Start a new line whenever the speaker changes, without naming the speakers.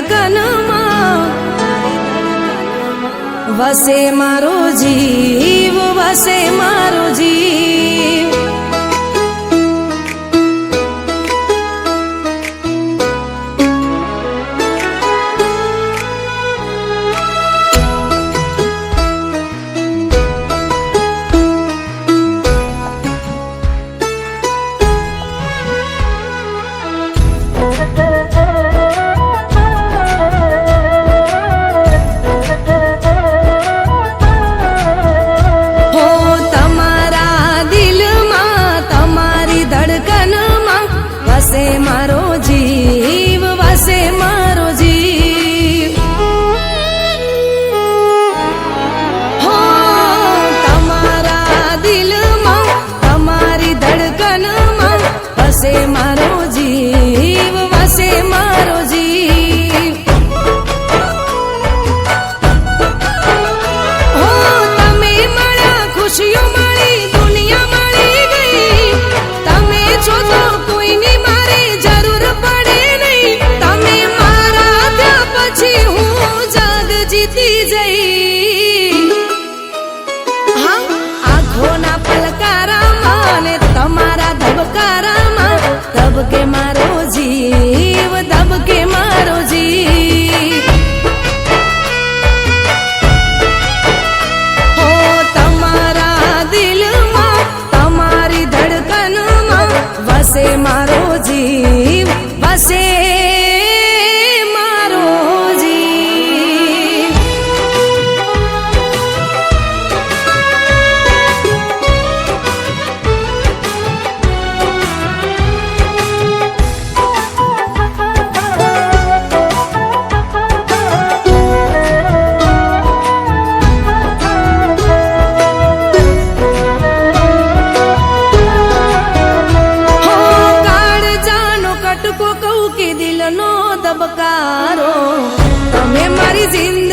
ધડકનમાં વસે મારો જીવ, વસે મારો જીવ. વસે મારો જીવ, વસે મારો જીવ. હો તમારા દિલમાં, તમારી ધડકનમાં વસે મારો જીવ, વસે મારો જીવ. હો તમે મળ્યા, ખુશીઓ મળી, દુનિયા મળી ગઈ. તમે છો તો કોઈની જીતી જઈ. હા, આંખોના પલકારામાં ને તમારા ધબકારામાં ધબકે મારો જીવ, ધબકે મારો જીવ. હો તમારા દિલમાં, તમારી ધડકનમાં વસે મારો જીવ, વસે ધબકારો. તમે મારી જિંદગી